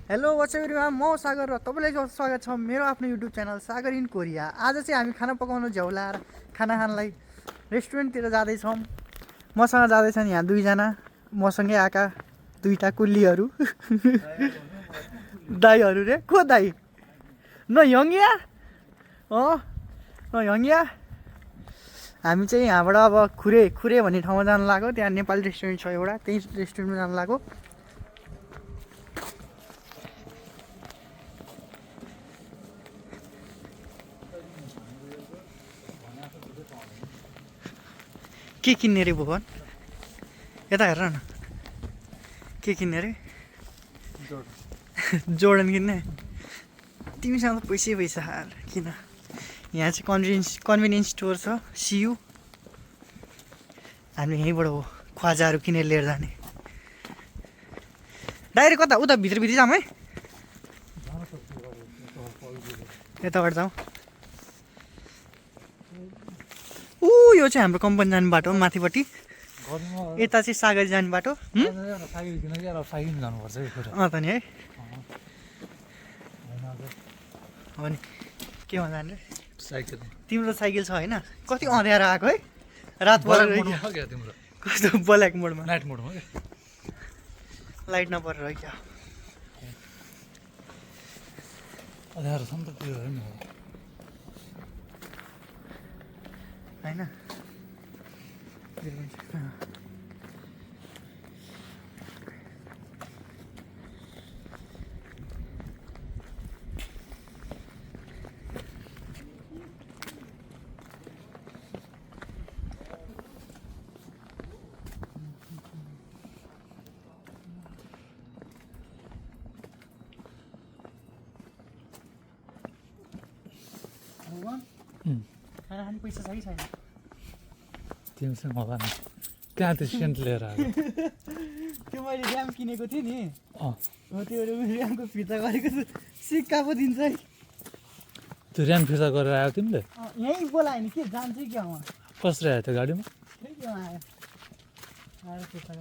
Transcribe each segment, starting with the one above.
Hello WhatsApp everyone, म सागर र तपाईँलाई स्वागत छ मेरो आफ्नो YouTube channel Sagar in Korea. आज चाहिँ हामी खाना पकाउन झ्याउलाएर खाना खानलाई रेस्टुरेन्टतिर जाँदैछौँ। मसँग जाँदैछन् यहाँ दुईजना, मसँगै आएका दुईवटा कुल्लीहरू दाईहरू रे। को दाई? न यङ्गिया न यङ्गिया। हामी चाहिँ यहाँबाट अब खुरे भन्ने ठाउँमा जानु लाग्यो। त्यहाँ नेपाली रेस्टुरेन्ट छ एउटा, त्यही रेस्टुरेन्टमा जानु लाग्यो। के किन्ने रे भुवन? यता हेर न, के किन्ने रे? जोर्डन किन्ने? तिमीसँग त पैसा हाल किन। यहाँ चाहिँ कन्भिनियन्स स्टोर छ, सियु। हामी यहीँबाट हो ख्वाजाहरू किनेर लिएर जाने। डाइरेक्ट कता? उता भित्र जाउँ है, यताबाट जाउँ। यो चाहिँ हाम्रो कम्पनी जाने बाटो हो, माथिपट्टि। यता चाहिँ सागरी जाने बाटो। त नि है। हो नि, केमा जाने? साइकल। तिम्रो साइकल छ होइन? कति अँध्यारो आएको है, रात परेर तिम्रो कस्तो ब्ल्याक मोडमा, नाइट मोडमा लाइट नपरेर क्या अँध्यारो छ नि त त्यो होइन होइन। खाना खाने पैसा छ कि छैन? तिमीसँग होला नि, कहाँ त्यो सेन्ट लिएर आएको? त्यो मैले ऱ्याम किनेको थिएँ नि, हो त्यो ऱ्यामको फिर्ता गरेको छु, सिक्का पो दिन्छ है। त्यो ऱ्याम फिर्ता गरेर आयो तिमीले? यहीँ बोलायो नि, के जान्छ कि उहाँ? कसरी आयो त्यो गाडीमा? आयो फिर्ता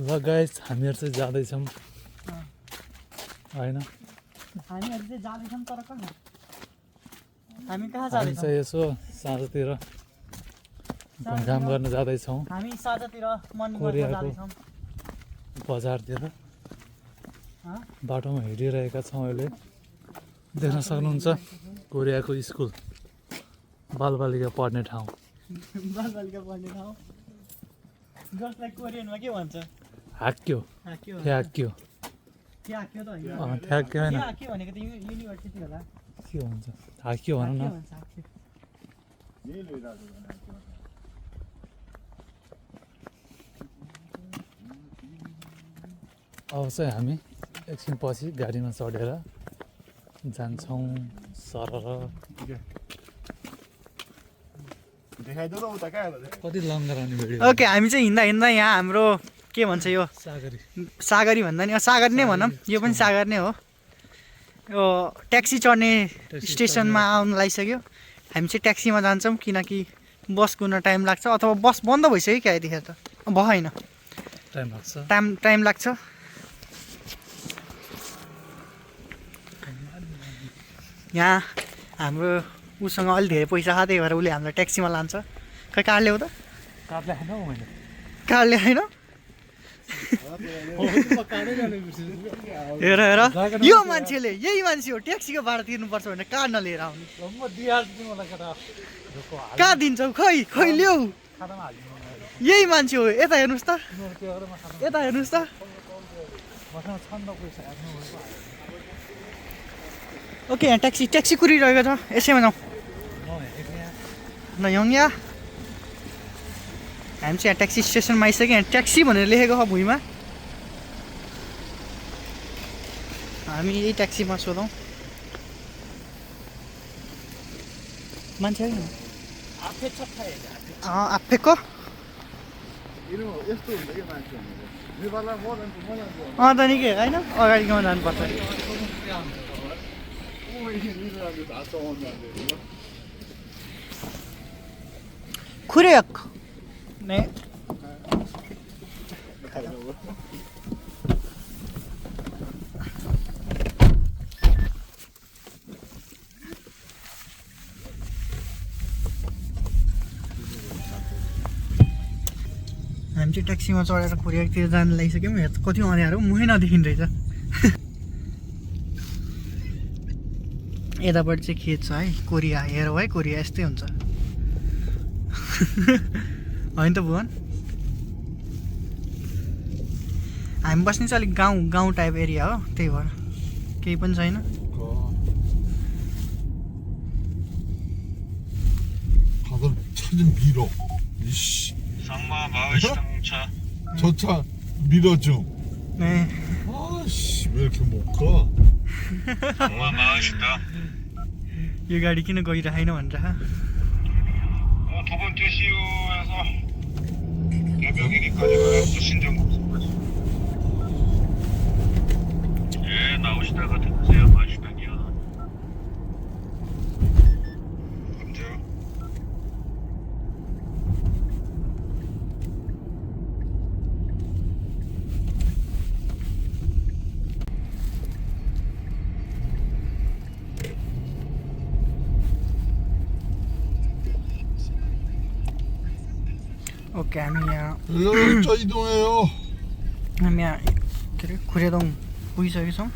ल गाइस, हामीहरू चाहिँ जाँदैछौँ होइन। हामीहरू चाहिँ जाँदैछौँ, तर कहाँ? हामी कहाँ हामी जाँदैछौँ? चाहिँ यसो साँझतिर घुमघाम गर्न जाँदैछौँ हामी साँझतिर मर्निङ वकमा कोरियाको जाँदैछौँ। बजारतिर। बाटोमा हिँडिरहेका छौँ अहिले। देख्न सक्नुहुन्छ कोरियाको स्कुल, बालबालिका पढ्ने ठाउँ। बालबालिका पढ्ने ठाउँ, जसलाई कोरियनमा के भन्छ? हाक्यो थ्याक्यो। थ्याक्यो त होइन, थ्याक्यो होइन, थ्याक्यो भनेको त युनिभर्सिटी होला। के भन्छ? हाक्यो भन न। अब चाहिँ हामी एकछिन पछि गाडीमा चढेर जान्छौँ सरर। कति लङ्गराउने भिडियो। ओके, हामी चाहिँ हिँड्दा यहाँ हाम्रो के भन्छ यो सागरी भन्दा नि, सागरी नै भनौँ, यो पनि सागर नै हो। यो ट्याक्सी चढ्ने स्टेसनमा आउनु लागिसक्यो। हामी चाहिँ ट्याक्सीमा जान्छौँ, किनकि बस कुद्न टाइम लाग्छ, अथवा बस बन्द भइसक्यो क्या यतिखेर त। भएन, टाइम लाग्छ। यहाँ हाम्रो उसँग अलिक धेरै पैसा छ, त्यही भएर उसले हामीलाई ट्याक्सीमा लान्छ। खै कार ल्याऊ त, कार ल्याएन? हेर यो मान्छेले, यही मान्छे हो ट्याक्सीको भाडा तिर्नुपर्छ भनेर कार नलिएर आउने। कहाँ दिन्छौ? खै ल्याऊ, यही मान्छे हो। यता हेर्नुहोस् त, यता हेर्नुहोस् त। ओके, यहाँ ट्याक्सी कुरिरहेको छ, यसैमा जाउँ न यङ्गिया। हामी चाहिँ यहाँ ट्याक्सी स्टेसनमा आइसक्यो। यहाँ ट्याक्सी भनेर लेखेको छ भुइँमा। हामी यही ट्याक्सीमा सोधौँ मान्छे होइन। आफेको त नि के होइन, अगाडिकोमा जानुपर्छ। खुरेक हामी चाहिँ ट्याक्सीमा चढेर कोरियातिर जानु लागिसक्यौँ। यहाँ कति अँध्यारो मुखै नदेखिने रहेछ। यतापट्टि चाहिँ खेत छ है, कोरिया हेरौँ है, कोरिया यस्तै हुन्छ होइन त भुवन? हामी बस्ने चाहिँ अलिक गाउँ टाइप एरिया हो, त्यही भएर केही पनि छैन। 밀어. 이씨. 상마 마을 시장차. 저 차 밀어 좀. 네. 아씨 왜 이렇게 못 가? 상마 마을 시장. यो गाडी किन गइरहेन भनेर 두 번째 CU에서 개벽이니까지 신정국수까지. 예, 나오시다가 드세요. 맛있다니요. 언제요? ओके हामी यहाँ 열차 이동해요. हामी यहाँ के अरे खुरेदोङ पुगिसकेका छौँ।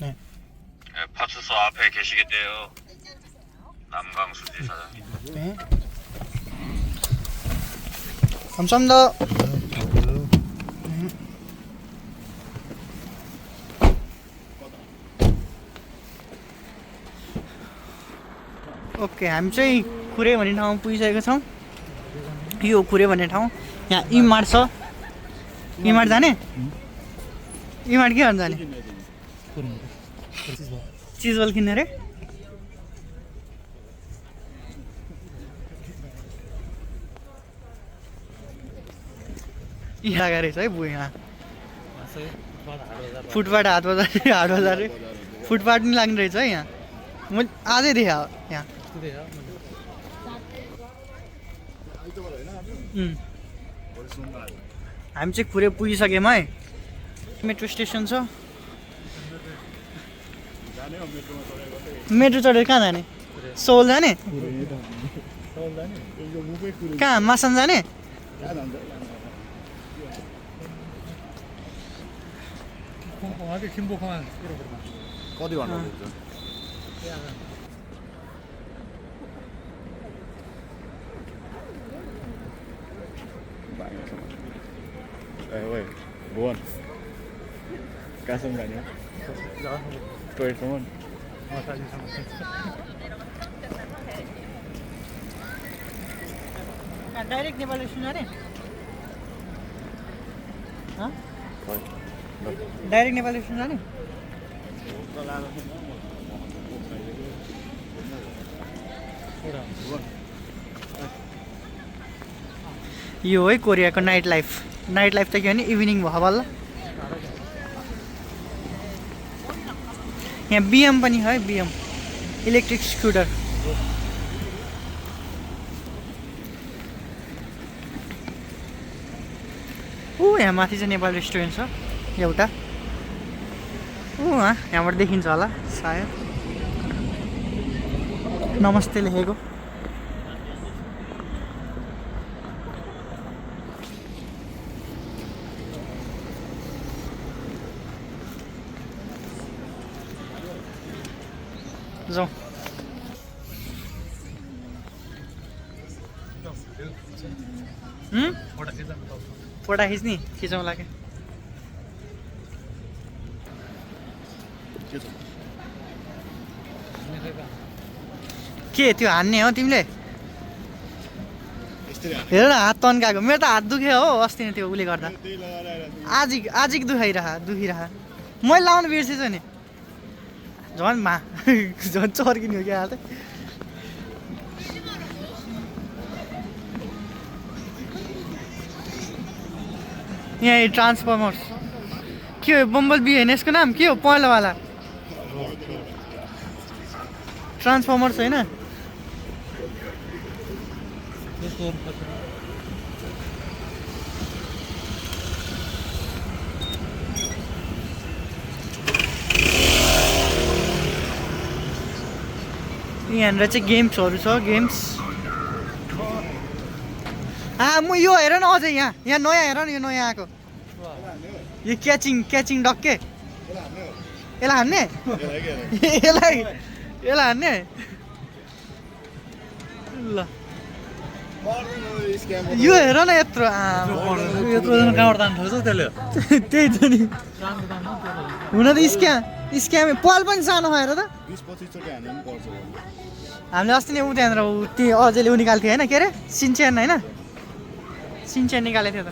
네, 파출소 앞에 계시겠대요. 남강수지 사장님. 네. 감사합니다. ओके हामी चाहिँ खुरे भन्ने ठाउँमा पुगिसकेको छौँ। यो खुरे भन्ने ठाउँ, यहाँ इमार्ट छ। इमार्ट जाने? इमार्ट के भन्छ जाने? चिजबल किन्ने रे? यहाँ रहेछ है बुवा। यहाँ फुटपाथ हाट बजार रे, फुटपाथ नि लाग्ने रहेछ है यहाँ। म आजै देखेँ यहाँ। हामी चाहिँ खुरे पुगिसक्यौँ है। मेट्रो स्टेसन छ। मेट्रो चढेर कहाँ जाने? सोल जाने? कहाँ मासन जाने? 어디 가나 보자. Ôi, buồn. Cá sông cả nhé. Cười xuống luôn. Direct Nepal station अरे? डाइरेक्ट नेपाल स्टेसन अरे? यो है कोरियाको नाइट लाइफ। नाइट लाइफ त के भने इभिनिङ भयो बल्ल। यहाँ बिएम पनि है, बिएम इलेक्ट्रिक स्कुटर। यहाँ माथि चाहिँ नेपाल रेस्टुरेन्ट छ एउटा। यहाँबाट देखिन्छ होला सायद। नमस्ते लेखेको। जाउँ। फोटा खिच्ने? खिचौँ लाग्यो। के त्यो हान्ने हो तिमीले? हेर न हात तन्काएको। मेरो त हात दुख्यो हो अस्ति नै त्यो उसले गर्दा। आजिक दुखिरह। मैले लाउनु बिर्सेछु नि। झन् चर्किने हो क्या हात। यहाँ ट्रान्सफर्मर्स के हो? बम्बल बी होइन यसको नाम? के हो पहेँलोवाला? ट्रान्सफर्मर छैन यहाँनिर चाहिँ गेम्सहरू छ गेम्स म यो हेर न अझै यहाँ नयाँ हेर न यो नयाँ आएको यो क्याचिङ डक के यसलाई हान्ने यसलाई हान्ने ल यो हेर न यत्रो कहाँबाट तान्नु थाल्छ त्यसले त्यही त नि हुन त स्क्याम पल पनि सानो भएर त 20-25 चोटि हान्नु पनि पर्छ हामीले अस्ति नै त्यहाँनिर त्यो अझैले ऊ निकाल्थ्यो होइन के अरे सिन्चेन होइन सिन्चेन निकालेको थियो त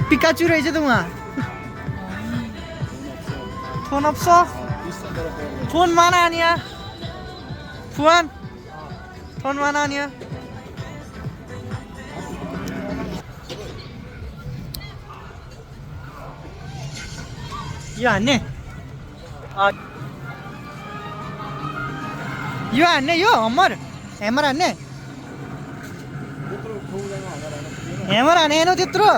पिकाचु रहेछ त उहाँ फोन अप्स फोन माना आनिया फोन माना आनिया यो हान्ने यो हम्मर हान्ने ह्यामर हाने हेर्नु त्यत्रो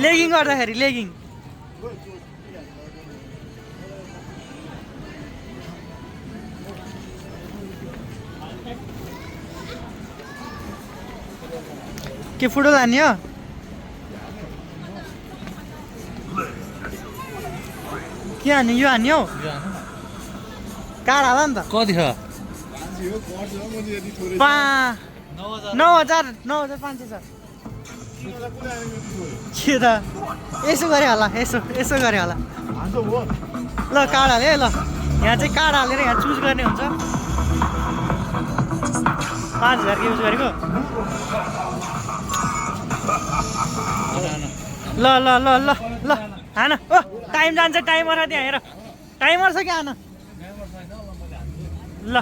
लेगिङ गर्दाखेरि लेगिङ के फुटबल हान्ने हो के हान्ने यो हान्ने हौ कार्ड हाल नि त कति छ 9,500 छ के त यसो गरे होला यसो गरे होला ल कार्ड हाले है ल यहाँ चाहिँ कार्ड हालेर यहाँ चुज गर्ने हुन्छ 5,000 युज गरेको ल ल ल ल ल हान ओ टाइम जान्छ टाइमर छ त्यहाँ हेर टाइमर छ कि हान ल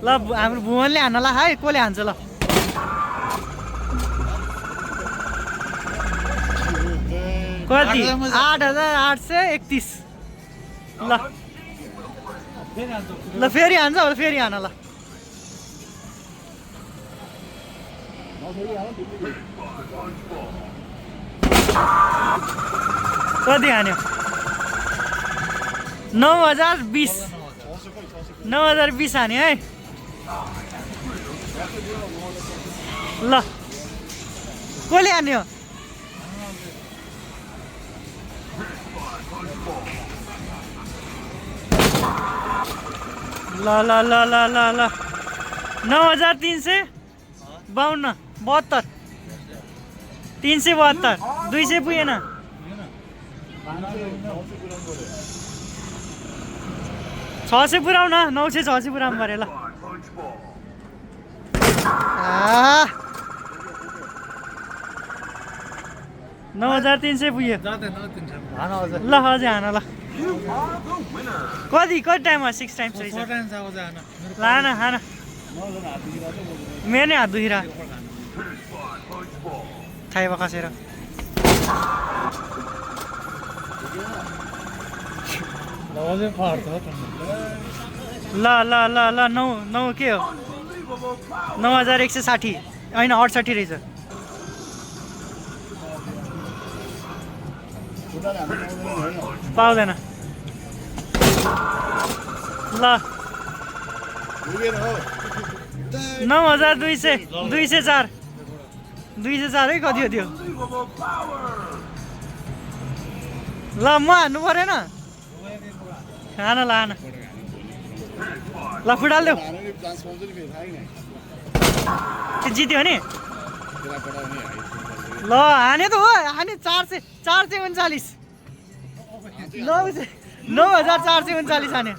ल हाम्रो भुवनले हान्नला है कसले हान्छ ल कति 8,831 ल फेरि हान्छ अब फेरि हान ल कति हान्यो 9,020 हान्यो है ल कसले हान्यो ल ल ल ल ल ल 9,352 72 372 200 पुगेन 600 पुऱ्याउ न 900 पुऱ्याउनु पऱ्यो ल 9,300 पुग्यो ल अझै हान ल कति टाइममा 6 टाइम्स रहेछ ल हान मेरो नै हात दुखिरह थाइमा खसेर ल ल ल ल 9 के हो 9,160 होइन 68 रहेछ पाउँदैन ल 9,200 204 है कति हो त्यो ल म हान्नु परेन हान ल हान ल फुटाल्देऊ त्यो जित्यो नि ल हाने त हो हाने 439 9,439 हान्यो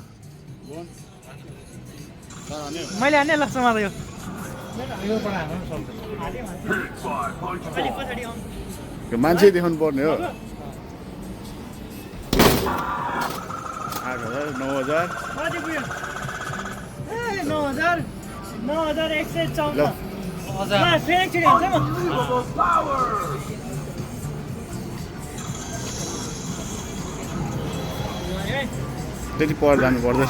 मैले हाने ल समाज यो मान्छे देखाउनु पर्ने हो 8,000 9,000 कति पुग्यो 9,154 फेरि एकचोटि हान्छ म त्यति पर जानु पर्दैन।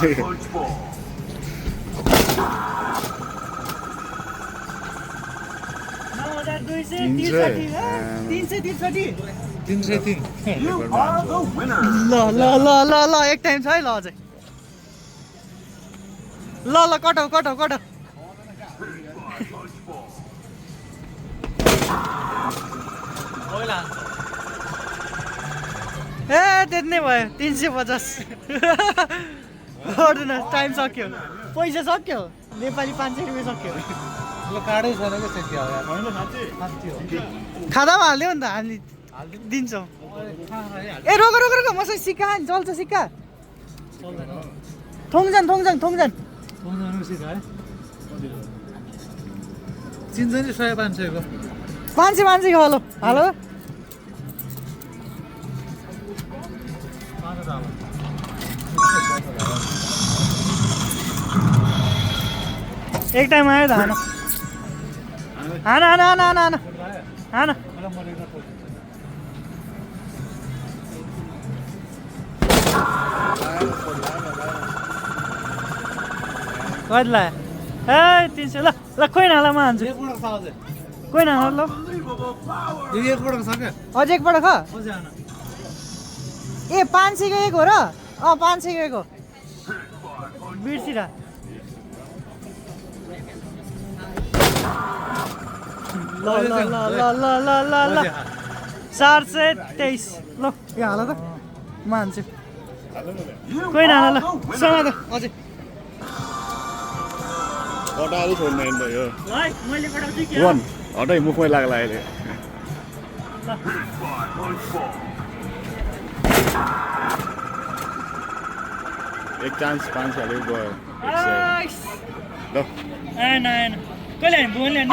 ल एक टाइम छ है ल अझै ल कटाउ ए त्यति नै भयो 350 गर्दैन टाइम सक्यो पैसा सक्यो नेपाली 500 रुपियाँ सक्यो काडै छैन क्या त्यति हो यार खाँदामा हालिदियो नि त हामी दिन्छौँ ए रोक मसँग सिक्का नि चल्छ सिक्का थोङजान चिन्छ नि 100-500 को 500 को हालो एक टाइम आयो त हान कति लाग्यो ए 300 ल खोइ नालामा हान्छु खोइ नाला ल एकपटक छ क्या अझै एकपटक ख ए 500 को एक हो र 500 को एक हो बिर्सिरा ल 423 ल यो हाल त म हान्छु कोही नहाल ल समात अझै कटाएर छोड्नु नि त यो मैले कटाउँछु के वन हटाइ मुखमै लाग्ला अहिले एक चान्स 500 हालेको गयो ल आएन कहिले हामी बोल्ने नि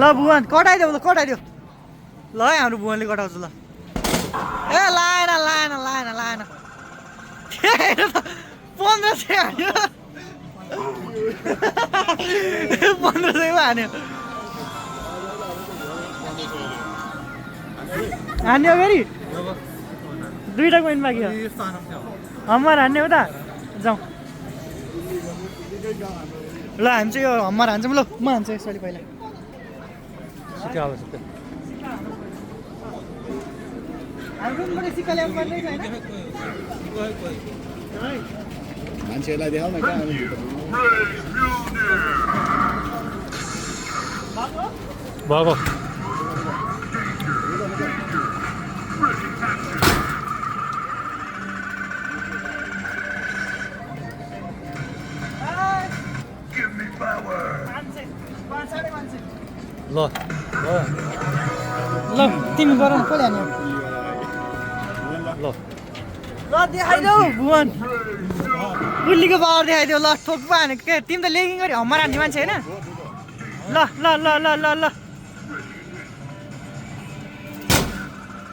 ल भुवन कटाइदेऊ ल ल है हाम्रो भुवनले कटाउँछ ल ए लाएन 1500 हान्यो 1500 हान्यो फेरि दुईटा कोइन बाँकी हो हम्मर हान्ने हो त जाउँ ल हामी चाहिँ यो हम्मर हान्छौँ ल म हान्छु यसरी पहिला मान्छेहरूलाई देखाउ न कहाँ भएको ल तिमी गर न कसले हान्यो ल देखाइदेऊ भुवन गुल्लीको पावर देखाइदेऊ ल ठोक्पा हानेको के तिमी त लेगिङ गरी हम्मर हान्ने मान्छे होइन ल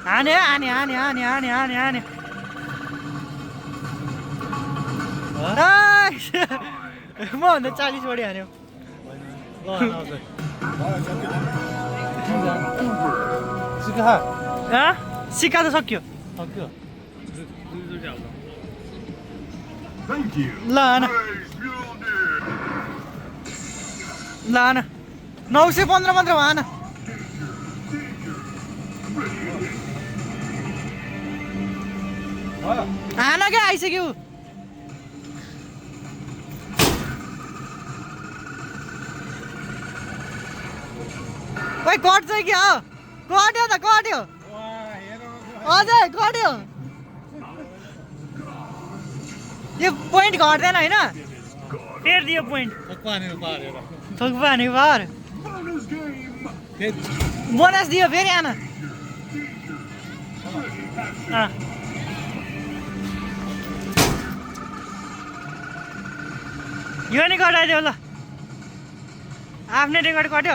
हाने म भन्दा 40 बढी हान्यो सिक्का त सक्यो ल आन 915 मात्र भएन हान क्या आइसक्यो ओइ कट्छ कि हो कट्यो अझै कट्यो यो पोइन्ट घट्दैन होइन फेरि दियो पोइन्ट थोक्पा हानेको पावर बोनस दियो फेरि आन यो नि कटाइदियो ल आफ्नै रेकर्ड कट्यो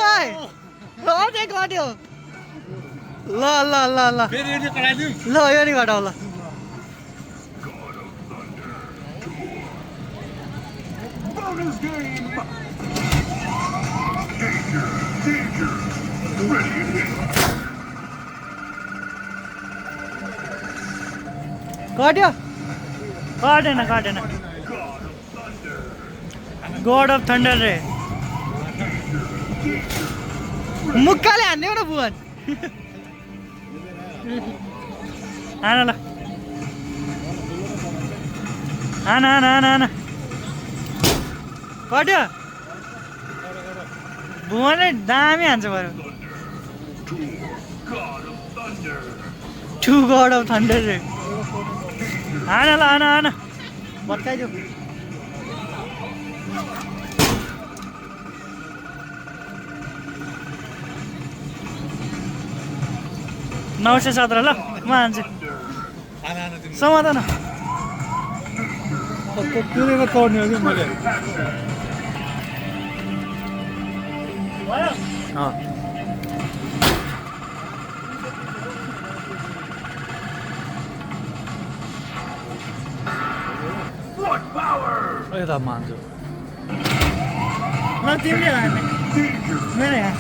ओइ अझै कट्यो ल यो नि घटाउ ल Bonus game! कट्यो कटेन कटेन गड अफ थन्डर रे मुक्काले हान्ने हो न भुवन हान ल हान हान हान हान कट्यो भुवनले दामी हान्छ बरु टु गड अफ थन्डर रे हान ल हान हान भत्काइदियो नौ सय 17 ल म हान्छु समाधान त्यसले तोड्ने हो कि मैले यता मान्छु ल तिमीले हान्ने मेरो यहाँ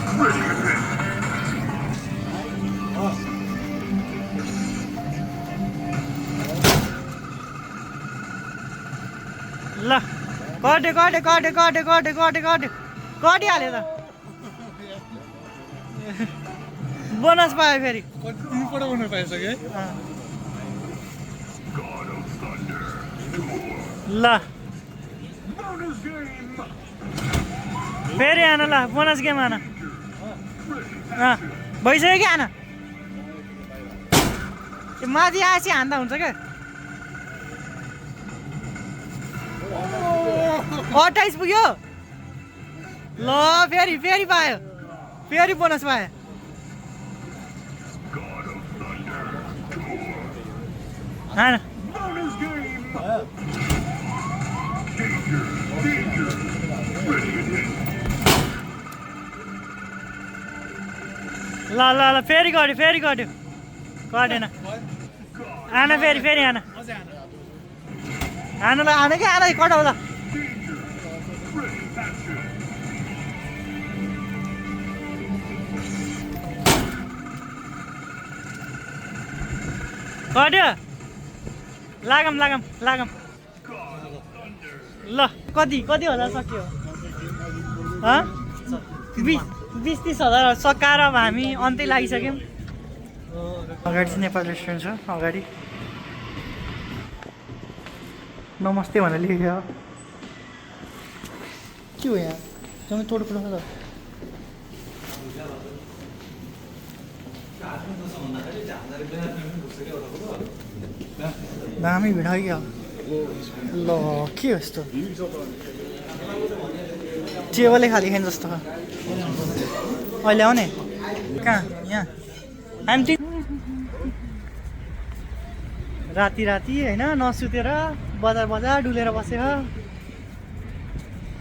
ल कट्यो कट्यो कट्यो कट्यो कट्यो कट्यो कट्यो कटिहाल्यो त बोनस पायो फेरि पढाउन पाइसक्यो है ल फेरि आन ल बोनस गेम आन भइसक्यो कि आन त्यो माथि आएपछि हान्दा हुन्छ क्या 28 पुग्यो ल फेरि फेरि पायो फेरि बोनस पायो हान ल ल ल फेरि गऱ्यो कटेन आन फेरि फेरि आन आन ल आन कि आन कटाउ ल कट्यो लागम लागम लागम ल कति कति हजार सक्यो 20-30 हजार सकाएर अब हामी अन्त्य लागिसक्यौँ अगाडि चाहिँ नेपाल रेस्टुरेन्ट छ अगाडि नमस्ते भनेर लेखेको के हो यहाँ जम्मै तोडफोड छ दामी भिड क्या ल के हो यस्तो टेबलै खाली खाने जस्तो अहिले आउने कहाँ यहाँ हामी राति राति होइन नसुतेर बजार डुलेर बसेर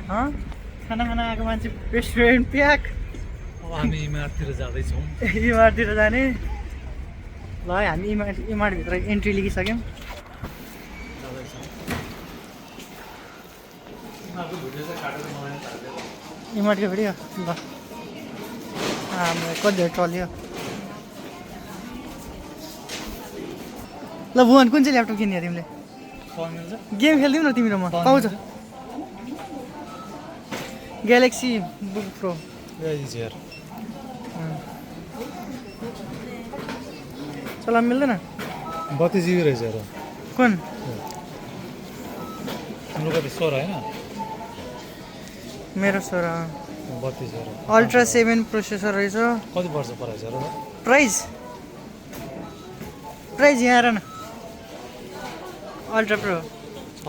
खाना आएको मान्छे रेस्टुरेन्ट प्याक अब हामी इमारततिर जाँदैछौँ इमारततिर जाने ल हामी इमारतभित्र एन्ट्री लिइसक्यौँ इमारतको भिडियो ल हाम्रो कति चल्यो ल भुवन कुन चाहिँ ल्यापटप किन्यो तिमीले गेम खेलिदिउँ न तिमी र म पाउँछ ग्यालेक्सी बुक प्रो चला मिल्दैन 32 GB रहेछ र कुन हाम्रो कति 16 होइन मेरो 16 32 अल्ट्रा 7 प्रोसेसर रहेछ कति वर्ष पराएछ र प्राइस यहाँ हेर न अल्ट्रा प्रो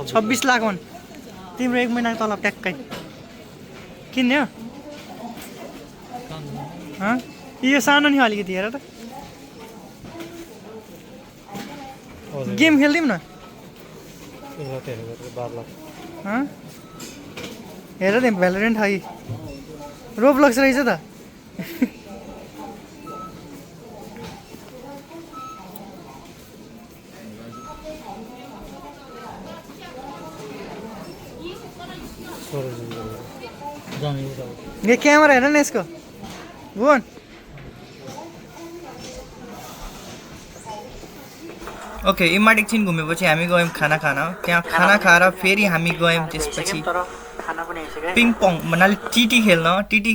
26 लाख हुन् तिम्रो 1 महिनाको तलब ट्याक्कै किन्ने हो यो सानो नि अलिकति हेर त गेम खेलिदिउँ न हेर नि भ्यालोरेन्ट है रोब्लक्स रहेछ त ये क्यामेरा हेर न यसको भुवन ओके इमार्ट एकछिन घुमेपछि हामी गयौँ खाना खान त्यहाँ खाना खाएर फेरि हामी गयौँ त्यसपछि पिङ पङ भन्नाले टिटी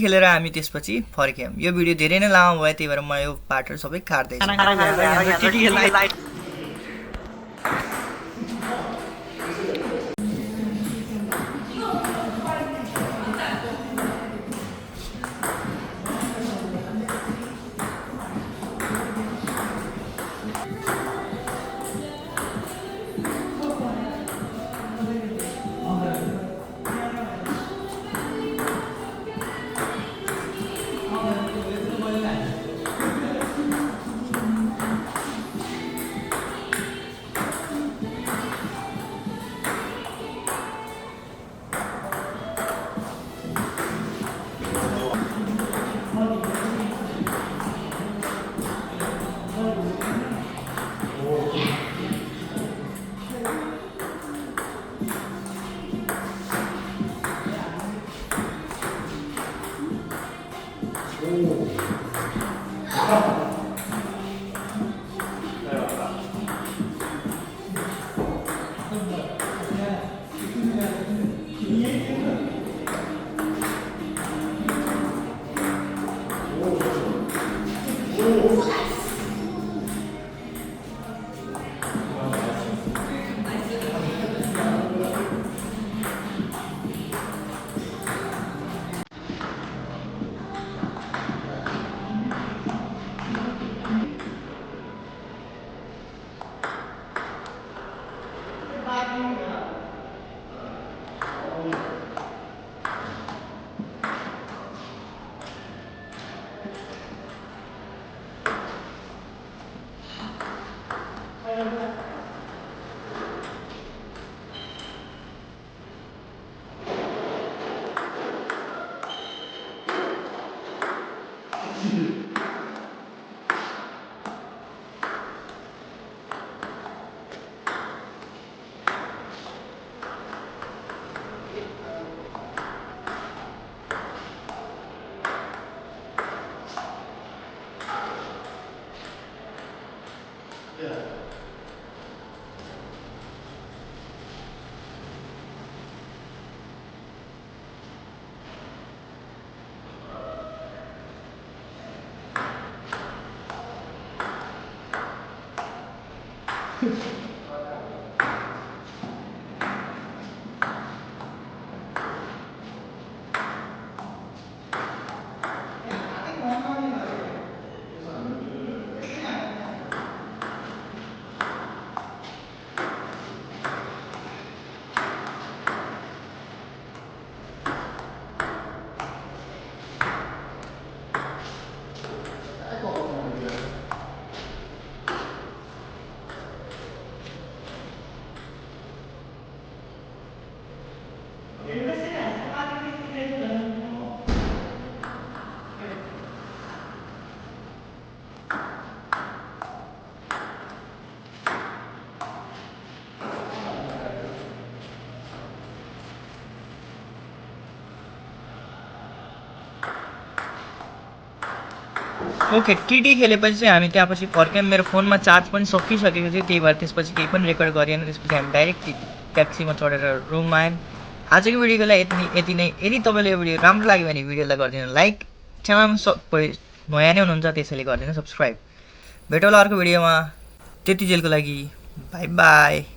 खेलेर हामी त्यसपछि फर्क्यौँ यो भिडियो धेरै नै लामो भयो त्यही भएर म यो पार्टहरू सबै काट्दैछु ओके टिटी खेलेपछि चाहिँ हामी त्यहाँपछि फर्क्यौँ मेरो फोनमा चार्ज पनि सकिसकेको थियो त्यही भएर त्यसपछि केही पनि रेकर्ड गरेन त्यसपछि हामी डाइरेक्ट ट्याक्सीमा चढेर रुममा आयौँ आजको भिडियोको लागि यति नै यदि तपाईँले यो भिडियो राम्रो लाग्यो भने भिडियोलाई गरिदिनु लाइक च्यानलमा नयाँ नै हुनुहुन्छ त्यसैले गरिदिनु सब्सक्राइब भेटौँला अर्को भिडियोमा त्यति जेलको लागि बाई बाई